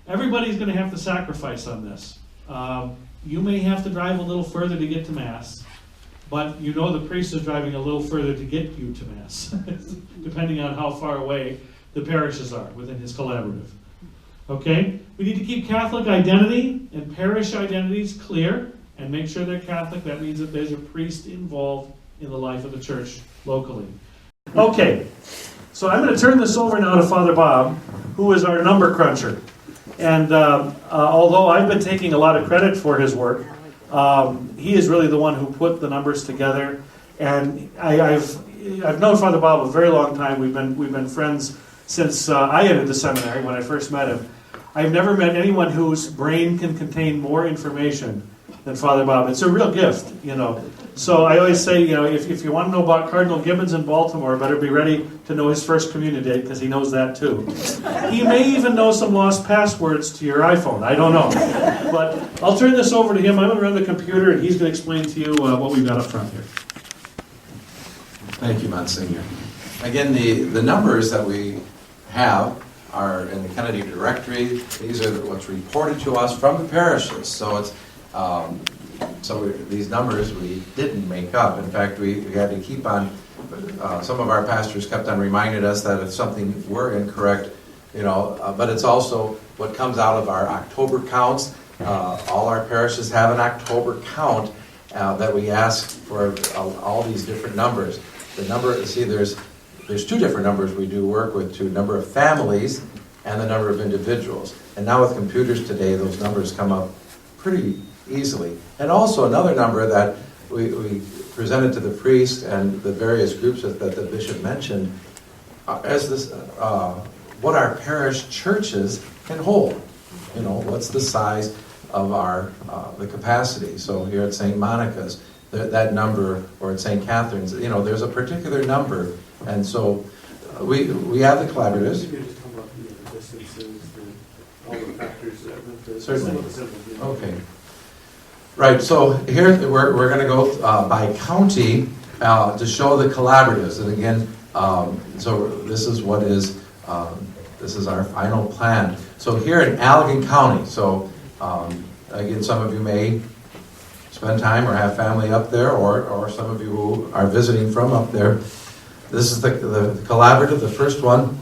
everybody's going to have to sacrifice on this. You may have to drive a little further to get to Mass, but you know the priest is driving a little further to get you to Mass, depending on how far away the parishes are within his collaborative. Okay? We need to keep Catholic identity and parish identities clear and make sure they're Catholic. That means that there's a priest involved in the life of the church locally. Okay, so I'm going to turn this over now to Father Bob, who is our number cruncher. And although I've been taking a lot of credit for his work, he is really the one who put the numbers together. And I've known Father Bob a very long time. We've been friends since I entered the seminary when I first met him. I've never met anyone whose brain can contain more information than Father Bob. It's a real gift, So I always say, if you want to know about Cardinal Gibbons in Baltimore, better be ready to know his first communion date, because he knows that too. He may even know some lost passwords to your iPhone. I don't know. But I'll turn this over to him. I'm going to run the computer, and he's going to explain to you what we've got up front here. Thank you, Monsignor. Again, the numbers that we have are in the Kennedy directory. These are what's reported to us from the parishes. So it's these numbers we didn't make up. In fact, we had to keep on. Some of our pastors kept on reminding us that if something were incorrect, but it's also what comes out of our October counts. All our parishes have an October count that we ask for all these different numbers. The number, there's two different numbers we do work with: number of families and the number of individuals. And now with computers today, those numbers come up pretty easily. And also another number that we presented to the priest and the various groups that the bishop mentioned as this, what our parish churches can hold. What's the size of our the capacity. So here at St. Monica's, that number, or at St. Catherine's, there's a particular number. And so we have the collaboratives. You could just talk about the distances, all the factors. Certainly. Okay. Right, so here we're going to go by county to show the collaboratives. And again, so this is what is, this is our final plan. So here in Allegan County, so again, some of you may spend time or have family up there, or some of you who are visiting from up there. This is the collaborative. The first one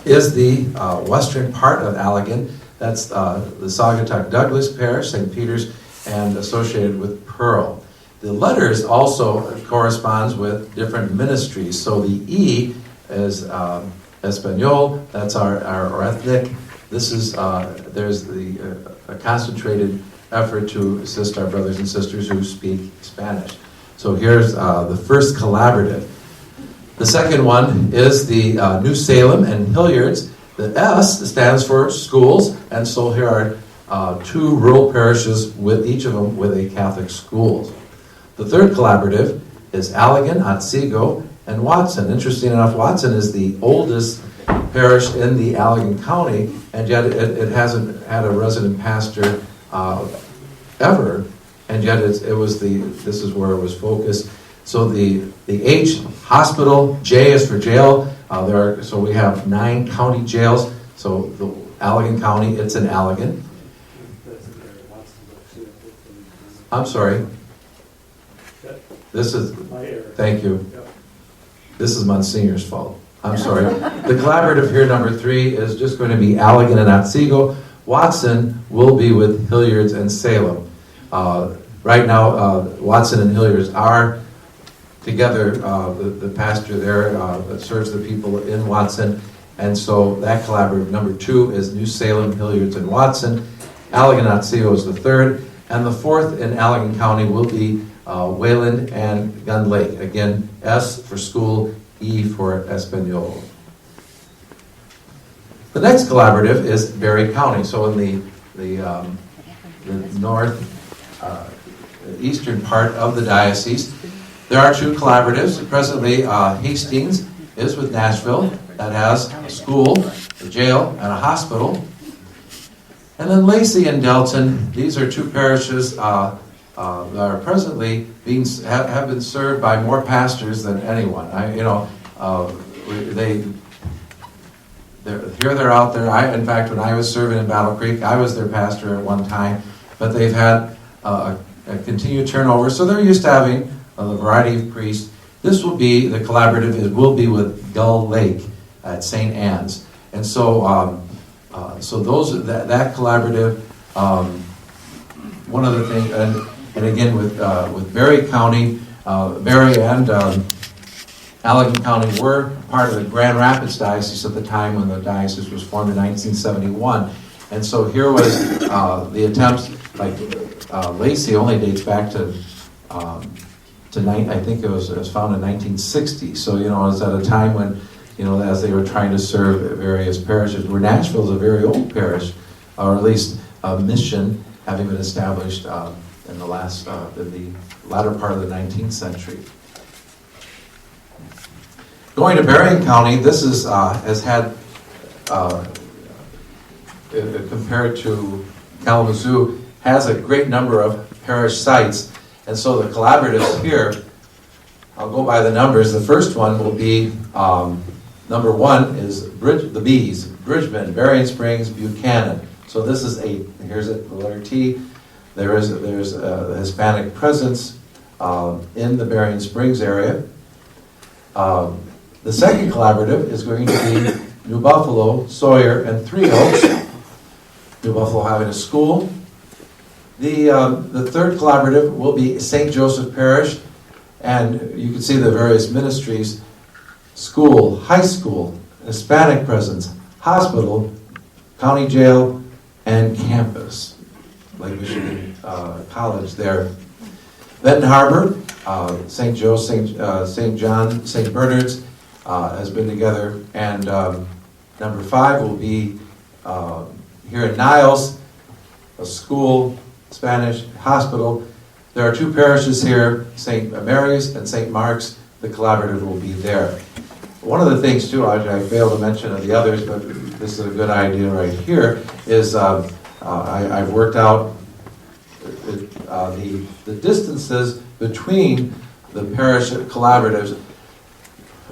is the western part of Allegan. That's the Saugatuck Douglas Parish, St. Peter's, and associated with Pearl. The letters also corresponds with different ministries. So the E is Espanol. That's our ethnic. This is there's a concentrated effort to assist our brothers and sisters who speak Spanish. So here's the first collaborative. The second one is the New Salem and Hilliards. The S stands for schools, and so here are two rural parishes with each of them with a Catholic school. The third collaborative is Allegan, Otsego, and Watson. Interesting enough, Watson is the oldest parish in the Allegan County, and yet it hasn't had a resident pastor ever, and yet this is where it was focused. So the H, hospital, J is for jail. So we have 9 county jails. So the Allegan County, it's in Allegan. I'm sorry. This is, thank you. This is Monsignor's fault. I'm sorry. The collaborative here, number 3, is just going to be Allegan and Otsego. Watson will be with Hilliards and Salem. Right now, Watson and Hilliards are together. The pastor there that serves the people in Watson. And so that collaborative, number 2, is New Salem, Hilliards, and Watson. Allegan, Otsego is the 3rd. And the 4th in Allegan County will be Wayland and Gun Lake. Again, S for school, E for Espanol. The next collaborative is Berry County. So in the north eastern part of the diocese, there are 2 collaboratives. Presently, Hastings is with Nashville. That has a school, a jail, and a hospital. And then Lacey and Delton, these are 2 parishes that are presently have been served by more pastors than anyone. they're out there. In fact, when I was serving in Battle Creek, I was their pastor at one time, but they've had a continued turnover, so they're used to having a variety of priests. This will be, the collaborative, it will be with Gull Lake at St. Anne's. And so, that collaborative, one other thing, and again with Berry County, Berry and Allegan County were part of the Grand Rapids Diocese at the time when the diocese was formed in 1971. And so here was the attempts, like Lacey only dates back to I think it was found in 1960. So, it was at a time when, as they were trying to serve various parishes, where Nashville is a very old parish, or at least a mission, having been established in the latter part of the 19th century. Going to Berrien County, this has had, compared to Kalamazoo, has a great number of parish sites. And so the collaboratives here, I'll go by the numbers. The first one will be, number 1 is the B's, Bridgman, Berrien Springs, Buchanan. So this is 8. Here's it, the letter T. There's a Hispanic presence in the Berrien Springs area. The second collaborative is going to be New Buffalo, Sawyer, and Three Oaks. New Buffalo having a school. The third collaborative will be St. Joseph Parish, and you can see the various ministries: school, high school, Hispanic presence, hospital, county jail, and campus, like Michigan College there. Benton Harbor, St. Joe, St. John, St. Bernard's has been together, and number 5 will be here in Niles, a school, Spanish, hospital. There are 2 parishes here, St. Mary's and St. Mark's. The collaborative will be there. One of the things, too, I failed to mention of the others, but this is a good idea right here, is I've worked out the distances between the parish collaboratives.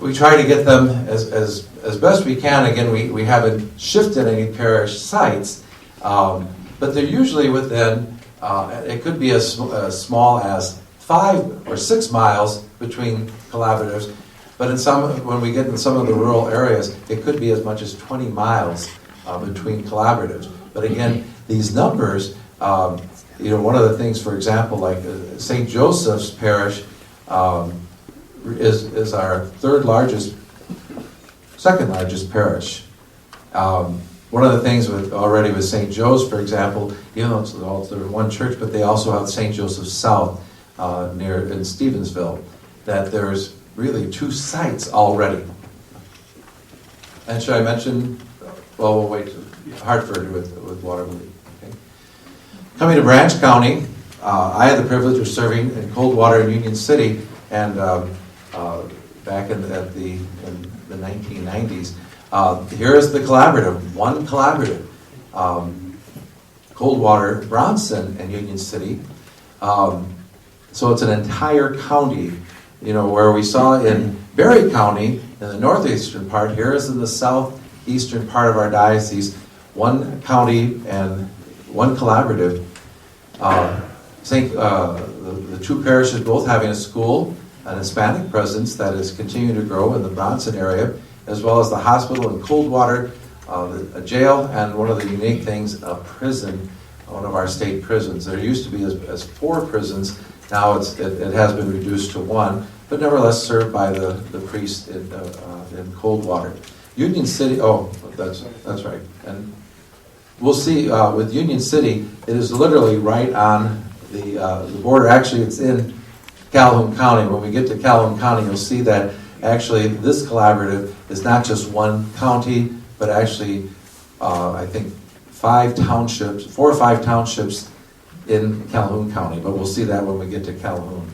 We try to get them as best we can. Again, we haven't shifted any parish sites, but they're usually within, it could be as small as 5 or 6 miles between collaboratives, but when we get in some of the rural areas, it could be as much as 20 miles between collaboratives. But again, these numbers, one of the things, for example, like St. Joseph's Parish is our second largest parish. One of the things with St. Joe's, for example, it's one church, but they also have St. Joseph's South in Stevensville, that there's really 2 sites already. And should I mention, well, we'll wait, Hartford with Waterloo. Okay. Coming to Branch County, I had the privilege of serving in Coldwater and Union City, and back in the 1990s. Here is the collaborative, one collaborative. Coldwater, Bronson, and Union City. So it's an entire county, where we saw in Berry County, in the northeastern part, here is in the southeastern part of our diocese, one county and one collaborative. The 2 parishes both having a school, an Hispanic presence that is continuing to grow in the Bronson area, as well as the hospital in Coldwater, a jail, and one of the unique things, a prison, one of our state prisons. There used to be as 4 prisons. Now it has been reduced to 1, but nevertheless served by the priest in Coldwater. Union City, that's right. And we'll see with Union City, it is literally right on the border. Actually, it's in Calhoun County. When we get to Calhoun County, you'll see that actually this collaborative is not just one county, but actually, I think 4 or 5 townships in Calhoun County. But we'll see that when we get to Calhoun.